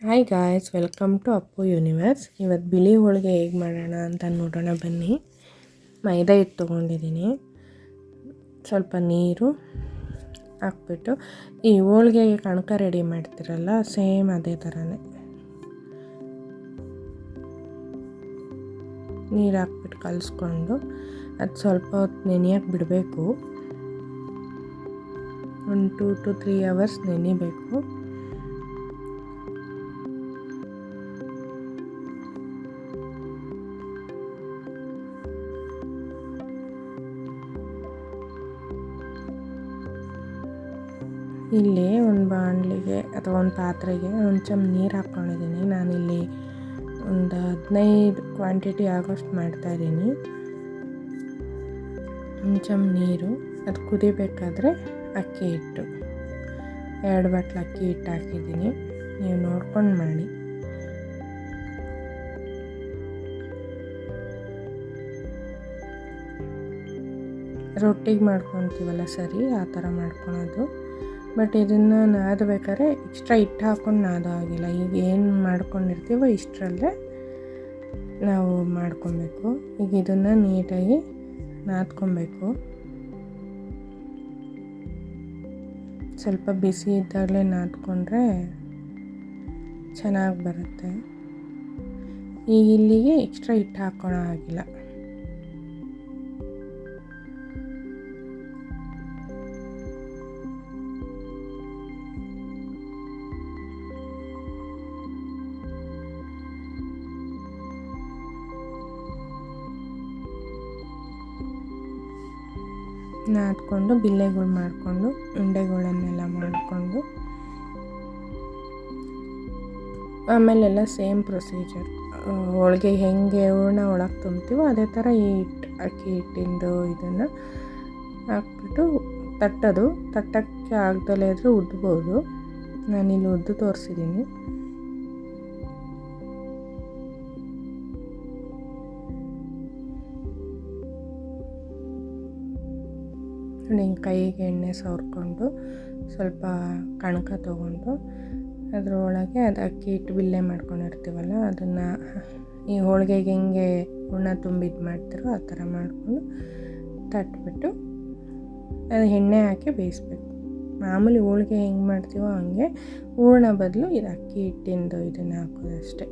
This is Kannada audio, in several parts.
Hi guys, welcome to Appu Universe. ಇವತ್ತು ಬಿಳಿ ಹೋಳಿಗೆ ಹೇಗೆ ಮಾಡೋಣ ಅಂತ ನೋಡೋಣ ಬನ್ನಿ. ಮೈದಾ ಹಿಟ್ಟು ತೊಗೊಂಡಿದ್ದೀನಿ, ಸ್ವಲ್ಪ ನೀರು ಹಾಕ್ಬಿಟ್ಟು ಈ ಹೋಳಿಗೆಗೆ ಕಣಕ ರೆಡಿ ಮಾಡ್ತಿರಲ್ಲ ಸೇಮ್ ಅದೇ ಥರನೇ ನೀರು ಹಾಕ್ಬಿಟ್ಟು ಕಲಿಸ್ಕೊಂಡು ಅದು ಸ್ವಲ್ಪ ಹೊತ್ತು ನೆನೆಯೋಕ್ಕೆ ಬಿಡಬೇಕು. 2 to 3 hours ನೆನಿಬೇಕು. ಇಲ್ಲಿ ಒಂದು ಬಾಣಲಿಗೆ ಅಥವಾ ಒಂದು ಪಾತ್ರೆಗೆ ಒಂದು ಚಮಚ ನೀರು ಹಾಕ್ಕೊಂಡಿದ್ದೀನಿ. ನಾನಿಲ್ಲಿ ಒಂದು 15 ಕ್ವಾಂಟಿಟಿ ಆಗೋಷ್ಟು ಮಾಡ್ತಾಯಿದ್ದೀನಿ. ಒಂದು ಚಮಚ ನೀರು, ಅದು ಕುದಿಬೇಕಾದ್ರೆ ಅಕ್ಕಿ ಹಿಟ್ಟು 2 ಬಟ್ಲು ಅಕ್ಕಿ ಹಿಟ್ಟು ಹಾಕಿದ್ದೀನಿ. ನೀವು ನೋಡ್ಕೊಂಡು ಮಾಡಿ. ರೊಟ್ಟಿಗೆ ಮಾಡ್ಕೊತೀವಲ್ಲ ಸರಿ ಆ ಥರ ಮಾಡ್ಕೊಳೋದು. ಬಟ್ ಇದನ್ನು ನಾದಬೇಕಾದ್ರೆ ಎಕ್ಸ್ಟ್ರಾ ಹಿಟ್ಟು ಹಾಕ್ಕೊಂಡು ನಾದೋ ಆಗಿಲ್ಲ. ಈಗ ಏನು ಮಾಡ್ಕೊಂಡಿರ್ತೀವೋ ಇಷ್ಟರಲ್ಲೇ ನಾವು ಮಾಡ್ಕೊಬೇಕು. ಈಗ ಇದನ್ನು ನೀಟಾಗಿ ನಾದ್ಕೊಬೇಕು. ಸ್ವಲ್ಪ ಬಿಸಿ ಇದ್ದಾಗಲೇ ನಾದ್ಕೊಂಡ್ರೆ ಚೆನ್ನಾಗಿ ಬರುತ್ತೆ. ಈಗ ಇಲ್ಲಿಗೆ ಎಕ್ಸ್ಟ್ರಾ ಹಿಟ್ಟು ಹಾಕ್ಕೊಳೋ ಆಗಿಲ್ಲ. ನಾದ್ಕೊಂಡು ಬಿಲ್ಲೆಗಳು ಮಾಡಿಕೊಂಡು ಉಂಡೆಗಳನ್ನೆಲ್ಲ ಮಾಡಿಕೊಂಡು ಆಮೇಲೆಲ್ಲ ಸೇಮ್ ಪ್ರೊಸೀಜರ್. ಹೋಳಿಗೆ ಹೆಂಗೆ ಹೂರಣ ಒಳಗೆ ತುಂಬ್ತೀವೋ ಅದೇ ಥರ ಈ ಅಕ್ಕಿ ಹಿಟ್ಟಿಂದು ಇದನ್ನು ಹಾಕ್ಬಿಟ್ಟು ತಟ್ಟಕ್ಕೆ ಆಗ್ದಲೇ ಇದ್ದರೆ ಉದ್ಬೋದು. ನಾನಿಲ್ಲಿ ಉದ್ದು ತೋರಿಸಿದ್ದೀನಿ. ಕೈಗೆ ಎಣ್ಣೆ ಸವರ್ಕೊಂಡು ಸ್ವಲ್ಪ ಕಣಕ ತೊಗೊಂಡು ಅದರೊಳಗೆ ಅದು ಅಕ್ಕಿ ಹಿಟ್ಟು ಬಿಲ್ಲೆ ಮಾಡ್ಕೊಂಡಿರ್ತೀವಲ್ಲ ಅದನ್ನು ಈ ಹೋಳಿಗೆಗೆ ಹೆಂಗೆ ಹೂರಣ ತುಂಬಿದ್ದು ಮಾಡ್ತಿರೋ ಆ ಥರ ಮಾಡಿಕೊಂಡು ತಟ್ಬಿಟ್ಟು ಅದು ಎಣ್ಣೆ ಹಾಕಿ ಬೇಯಿಸ್ಬೇಕು. ಮಾಮೂಲಿ ಹೋಳಿಗೆ ಹೆಂಗೆ ಮಾಡ್ತೀವೋ ಹಂಗೆ ಹೂರಣ ಬದಲು ಇದು ಅಕ್ಕಿ ಹಿಟ್ಟಿಂದು ಇದನ್ನು ಹಾಕೋದಷ್ಟೇ.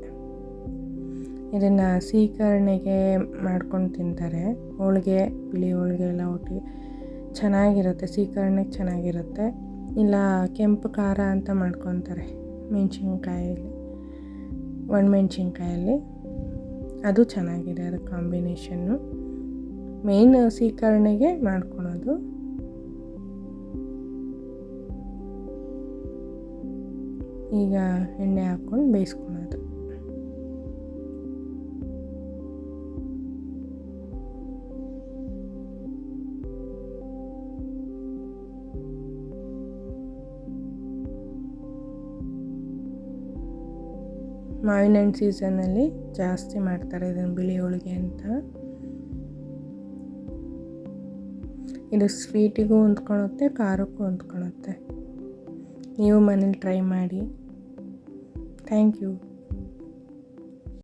ಇದನ್ನು ಸೀಕರಣೆಗೆ ಮಾಡ್ಕೊಂಡು ತಿಂತಾರೆ. ಹೋಳಿಗೆ ಬಿಳಿ ಹೋಳಿಗೆ ಎಲ್ಲ ಒಟ್ಟಿಗೆ ಚೆನ್ನಾಗಿರುತ್ತೆ. ಸೀಕರಣೆಗೆ ಚೆನ್ನಾಗಿರುತ್ತೆ. ಇಲ್ಲ ಕೆಂಪು ಖಾರ ಅಂತ ಮಾಡ್ಕೊತಾರೆ ಮೆಣಸಿನ್ಕಾಯಲ್ಲಿ, ಒಣಮೆಣ್ಸಿನ್ಕಾಯಲ್ಲಿ, ಅದು ಚೆನ್ನಾಗಿದೆ. ಅದು ಕಾಂಬಿನೇಷನ್ನು ಮೇನ್ ಸೀಕರಣೆಗೆ ಮಾಡ್ಕೊಳೋದು. ಈಗ ಎಣ್ಣೆ ಹಾಕ್ಕೊಂಡು ಬೇಯಿಸ್ಕೊಳೋದು. ಮಾವಿನ ಹಣ್ಣು ಸೀಸನ್ನಲ್ಲಿ ಜಾಸ್ತಿ ಮಾಡ್ತಾರೆ ಇದನ್ನು ಬಿಳಿ ಹೋಳಿಗೆ ಅಂತ. ಇದು ಸ್ವೀಟಿಗೂ ಹೊಂದ್ಕೊಳುತ್ತೆ, ಖಾರಕ್ಕೂ ಹೊಂದ್ಕೊಳುತ್ತೆ. ನೀವು ಮನೇಲಿ ಟ್ರೈ ಮಾಡಿ. Thank you.